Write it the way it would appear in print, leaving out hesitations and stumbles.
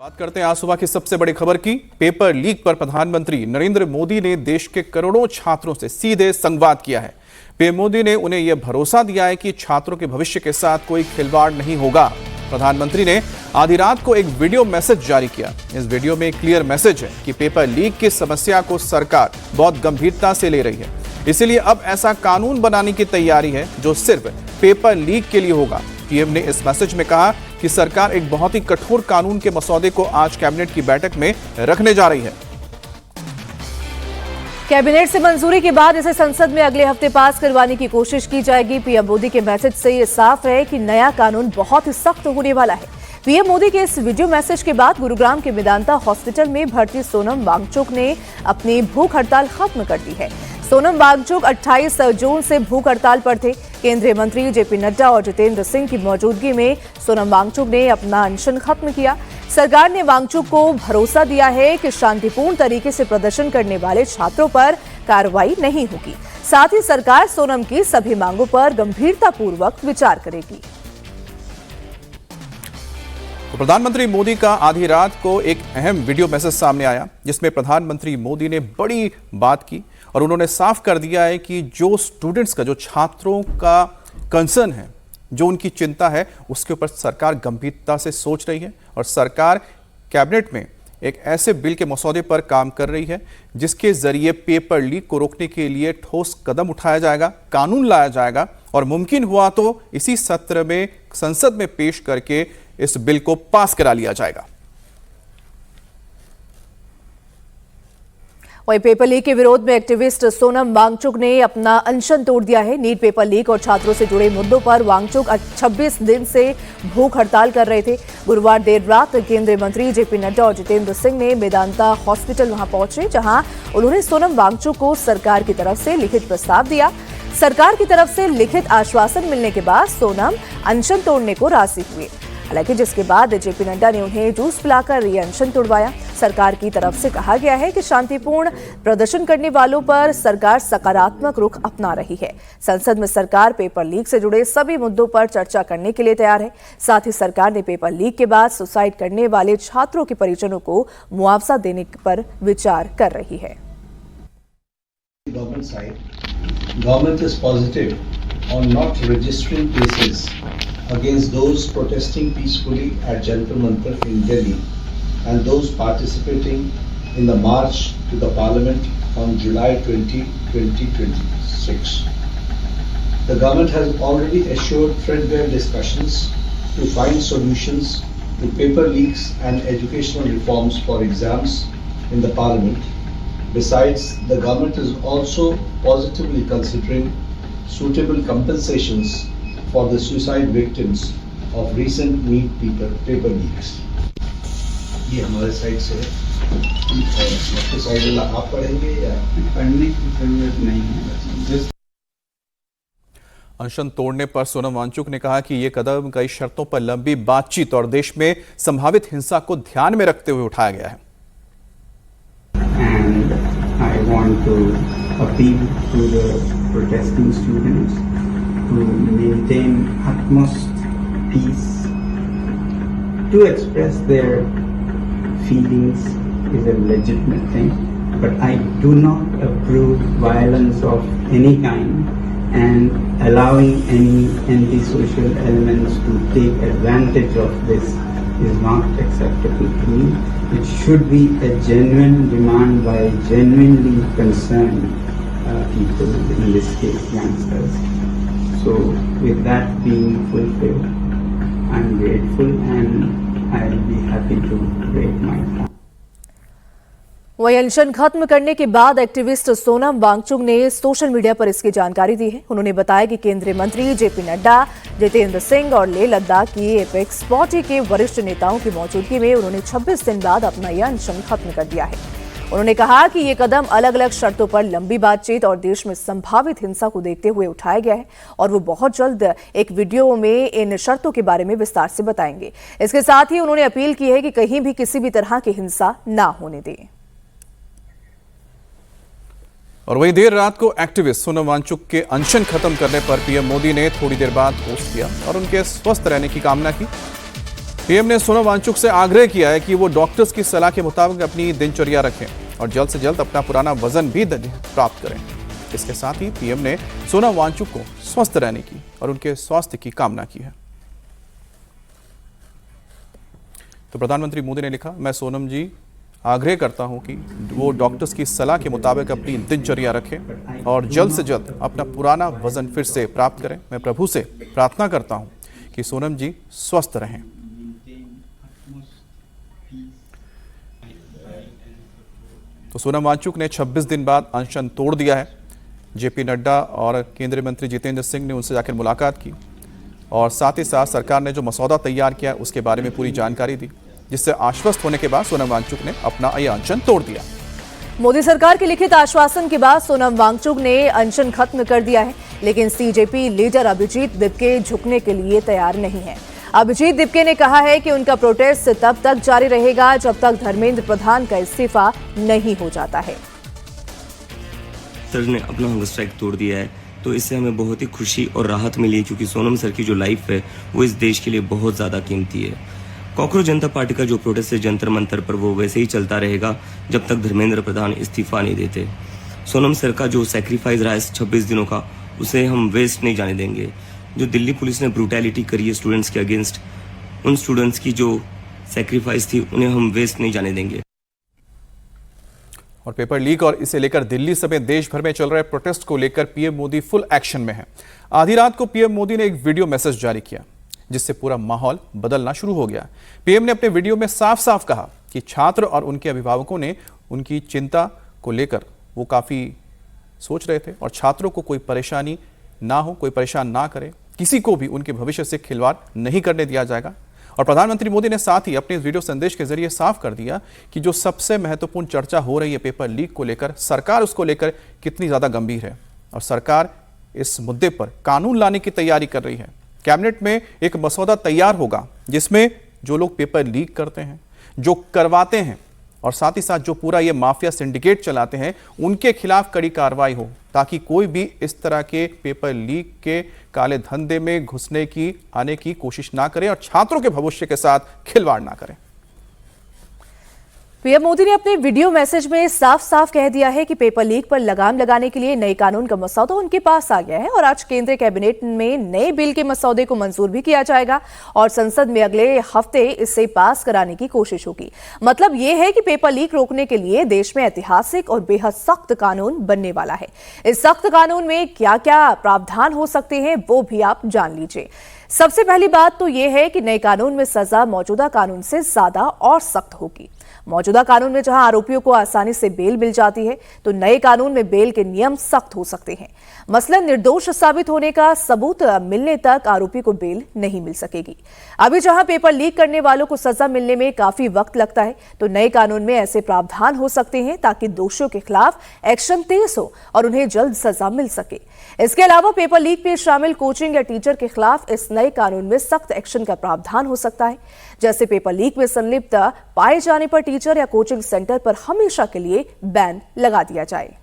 बात करते हैं आज सुबह की सबसे बड़ी खबर की। पेपर लीक पर प्रधानमंत्री नरेंद्र मोदी ने देश के करोड़ों छात्रों से सीधे संवाद किया है। पीएम मोदी ने उन्हें यह भरोसा दिया है कि छात्रों के भविष्य के साथ कोई खिलवाड़ नहीं होगा। प्रधानमंत्री ने आधी रात को एक वीडियो मैसेज जारी किया। इस वीडियो में एक क्लियर मैसेज है कि पेपर लीक की समस्या को सरकार बहुत गंभीरता से ले रही है, इसलिए अब ऐसा कानून बनाने की तैयारी है जो सिर्फ पेपर लीक के लिए होगा। पीएम ने इस मैसेज में कहा कि सरकार एक बहुत ही कठोर कानून के मसौदे को आज कैबिनेट की बैठक में रखने जा रही है। कैबिनेट से मंजूरी के बाद इसे संसद में अगले हफ्ते पास करवाने की कोशिश की जाएगी। पीएम मोदी के मैसेज से ये साफ है कि नया कानून बहुत ही सख्त होने वाला है। पीएम मोदी के इस वीडियो मैसेज के बाद गुरुग्राम के मेदांता हॉस्पिटल में भर्ती सोनम वांगचुक ने अपनी भूख हड़ताल खत्म कर दी है। सोनम वांगचुक 28 जून से भूख हड़ताल पर थे। केंद्रीय मंत्री जेपी नड्डा और जितेंद्र सिंह की मौजूदगी में सोनम वांगचुक ने अपना अनशन खत्म किया। सरकार ने वांगचुक को भरोसा दिया है कि शांतिपूर्ण तरीके से प्रदर्शन करने वाले छात्रों पर कार्रवाई नहीं होगी। साथ ही सरकार सोनम की सभी मांगों पर गंभीरतापूर्वक विचार करेगी। तो प्रधानमंत्री मोदी का आधी रात को एक अहम वीडियो मैसेज सामने आया, जिसमें प्रधानमंत्री मोदी ने बड़ी बात की और उन्होंने साफ कर दिया है कि जो स्टूडेंट्स का, जो छात्रों का कंसर्न है, जो उनकी चिंता है, उसके ऊपर सरकार गंभीरता से सोच रही है और सरकार कैबिनेट में एक ऐसे बिल के मसौदे पर काम कर रही है जिसके जरिए पेपर लीक को रोकने के लिए ठोस कदम उठाया जाएगा, कानून लाया जाएगा और मुमकिन हुआ तो इसी सत्र में संसद में पेश करके इस बिल को पास करा लिया जाएगा। वहीं पेपर लीक के विरोध में एक्टिविस्ट सोनम वांगचुक ने अपना अनशन तोड़ दिया है। नीट पेपर लीक और छात्रों से जुड़े मुद्दों पर वांगचुक 26 दिन से भूख हड़ताल कर रहे थे। गुरुवार देर रात केंद्रीय मंत्री जेपी नड्डा और जितेंद्र सिंह ने मेदांता हॉस्पिटल वहां पहुंचे, जहां उन्होंने सोनम वांगचुक को सरकार की तरफ से लिखित प्रस्ताव दिया। सरकार की तरफ से लिखित आश्वासन मिलने के बाद सोनम अनशन तोड़ने को राजी हुए। हालांकि जिसके बाद जेपी नड्डा ने उन्हें जूस पिलाकर ये अनशन तोड़वाया। सरकार की तरफ से कहा गया है कि शांतिपूर्ण प्रदर्शन करने वालों पर सरकार सकारात्मक रुख अपना रही है। संसद में सरकार पेपर लीक से जुड़े सभी मुद्दों पर चर्चा करने के लिए तैयार है। साथ ही सरकार ने पेपर लीक के बाद सुसाइड करने वाले छात्रों के परिजनों को मुआवजा देने पर विचार कर रही है। Government is positive on not registering cases against those protesting peacefully at Jantar Mantar in Delhi and those participating in the march to the Parliament on July 20, 2026. The government has already assured threadbare discussions to find solutions to paper leaks and educational reforms for exams in the Parliament. Besides, the government is also positively considering suitable compensations for the suicide victims of recent NEET paper leaks. ये हमारे side से आपके side वाला आप पढ़ेंगे या पढ़ने की जरूरत नहीं है। अनशन तोड़ने पर सोनम वांगचुक ने कहा कि ये कदम कई शर्तों पर लंबी बातचीत और देश में संभावित हिंसा को ध्यान में रखते हुए उठाया गया है। And I want to appeal to the protesting students to maintain utmost peace. To express their feelings is a legitimate thing, but I do not approve violence of any kind, and allowing any antisocial elements to take advantage of this is not acceptable to me. It should be a genuine demand by genuinely concerned people, in this case youngsters. So with that being fulfilled, I'm grateful and I'll be happy to break my fast. वही अनशन खत्म करने के बाद activist Sonam Wangchuck ने social media पर इसकी जानकारी दी है। उन्होंने बताया कि केंद्रीय मंत्री जेपी नड्डा, जितेंद्र सिंह और लेह लद्दाख की एपेक्स पार्टी के वरिष्ठ नेताओं की मौजूदगी में उन्होंने 26 दिन बाद अपना यह अनशन खत्म कर दिया है। उन्होंने कहा कि ये कदम अलग अलग शर्तों पर लंबी बातचीत और देश में संभावित हिंसा को देखते हुए उठाया गया है और वो बहुत जल्द एक वीडियो में इन शर्तों के बारे में विस्तार से बताएंगे। इसके साथ ही उन्होंने अपील की है कि कहीं भी किसी भी तरह की हिंसा ना होने दें। और वहीं देर रात को एक्टिविस्ट सोनम वांगचुक के अनशन खत्म करने पर पीएम मोदी ने थोड़ी देर बाद पोस्ट किया और उनके स्वस्थ रहने की कामना की। पीएम ने सोनम वांगचुक से आग्रह किया है कि वो डॉक्टर्स की सलाह के मुताबिक अपनी दिनचर्या रखें और जल्द से जल्द अपना पुराना वजन भी प्राप्त करें। इसके साथ ही पीएम ने सोनम वांगचुक को स्वस्थ रहने की और उनके स्वास्थ्य की कामना की है। तो प्रधानमंत्री मोदी ने लिखा, मैं सोनम जी आग्रह करता हूं कि वो डॉक्टर्स की सलाह के मुताबिक अपनी दिनचर्या रखें और जल्द से जल्द अपना पुराना वजन फिर से प्राप्त करें। मैं प्रभु से प्रार्थना करता हूं कि सोनम जी स्वस्थ रहें। तो सोनम वांगचुक ने 26 दिन बाद अनशन तोड़ दिया है। जेपी नड्डा और केंद्रीय मंत्री जितेंद्र सिंह ने उनसे जाकर मुलाकात की और साथ ही साथ सरकार ने जो मसौदा तैयार किया उसके बारे में पूरी जानकारी दी, जिससे आश्वस्त होने के बाद सोनम वांगचुक ने अपना यह अनशन तोड़ दिया। मोदी सरकार के लिखित आश्वासन के बाद सोनम वांगचुक ने अनशन खत्म कर दिया है, लेकिन सीजेपी लीडर अभिजीत दिपके झुकने के लिए तैयार नहीं है। अभिजीत दिपके ने कहा है कि उनका प्रोटेस्ट तब तक जारी रहेगा जब तक धर्मेंद्र प्रधान का इस्तीफा नहीं हो जाता है। सर ने अपना हंगर स्ट्राइक तोड़ दिया है, तो इससे हमें बहुत ही खुशी और राहत मिली है, क्योंकि सोनम सर की जो लाइफ है वो इस देश के लिए बहुत ज़्यादा कीमती है। कॉकरोच जनता पार्टी का जो प्रोटेस्ट है जंतर मंतर पर, वो वैसे ही चलता रहेगा जब तक धर्मेंद्र प्रधान इस्तीफा नहीं देते। सोनम सर का जो सेक्रीफाइस रहा है 26 दिनों का, उसे हम वेस्ट नहीं जाने देंगे। जो दिल्ली पुलिस ने ब्रूटैलिटी करी है स्टूडेंट्स के अगेंस्ट, उन स्टूडेंट्स की जो सेक्रीफाइस थी उन्हें हम वेस्ट नहीं जाने देंगे। और पेपर लीक और इसे लेकर दिल्ली समेत देश भर में चल रहे प्रोटेस्ट को लेकर पीएम मोदी फुल एक्शन में है। आधी रात को पीएम मोदी ने एक वीडियो मैसेज जारी किया, जिससे पूरा माहौल बदलना शुरू हो गया। पीएम ने अपने वीडियो में साफ साफ कहा कि छात्र और उनके अभिभावकों ने उनकी चिंता को लेकर वो काफी सोच रहे थे और छात्रों को कोई परेशानी ना हो, कोई परेशान ना करे, किसी को भी उनके भविष्य से खिलवाड़ नहीं करने दिया जाएगा। और प्रधानमंत्री मोदी ने साथ ही अपने वीडियो संदेश के जरिए साफ कर दिया कि जो सबसे महत्वपूर्ण चर्चा हो रही है पेपर लीक को लेकर, सरकार उसको लेकर कितनी ज्यादा गंभीर है और सरकार इस मुद्दे पर कानून लाने की तैयारी कर रही है। कैबिनेट में एक मसौदा तैयार होगा जिसमें जो लोग पेपर लीक करते हैं, जो करवाते हैं और साथ ही साथ जो पूरा ये माफिया सिंडिकेट चलाते हैं, उनके खिलाफ कड़ी कार्रवाई हो, ताकि कोई भी इस तरह के पेपर लीक के काले धंधे में घुसने की आने की कोशिश ना करे और छात्रों के भविष्य के साथ खिलवाड़ ना करें। पीएम मोदी ने अपने वीडियो मैसेज में साफ साफ कह दिया है कि पेपर लीक पर लगाम लगाने के लिए नए कानून का मसौदा उनके पास आ गया है और आज केंद्रीय कैबिनेट में नए बिल के मसौदे को मंजूर भी किया जाएगा और संसद में अगले हफ्ते इसे पास कराने की कोशिश होगी। मतलब यह है कि पेपर लीक रोकने के लिए देश में ऐतिहासिक और बेहद सख्त कानून बनने वाला है। इस सख्त कानून में क्या क्या प्रावधान हो सकते हैं वो भी आप जान लीजिए। सबसे पहली बात तो यह है कि नए कानून में सजा मौजूदा कानून से ज्यादा और सख्त होगी। मौजूदा कानून में जहां आरोपियों को आसानी से बेल मिल जाती है, तो नए कानून में बेल के नियम सख्त हो सकते हैं। मसलन निर्दोष साबित होने का सबूत मिलने तक आरोपी को बेल नहीं मिल सकेगी। अभी जहां पेपर लीक करने वालों को सजा मिलने में काफी वक्त लगता है, तो नए कानून में ऐसे प्रावधान हो सकते हैं ताकि दोषियों के खिलाफ एक्शन तेज हो और उन्हें जल्द सजा मिल सके। इसके अलावा पेपर लीक में शामिल कोचिंग या टीचर के खिलाफ इस नए कानून में सख्त एक्शन का प्रावधान हो सकता है। जैसे पेपर लीक में संलिप्त पाए जाने पर टीचर या कोचिंग सेंटर पर हमेशा के लिए बैन लगा दिया जाए।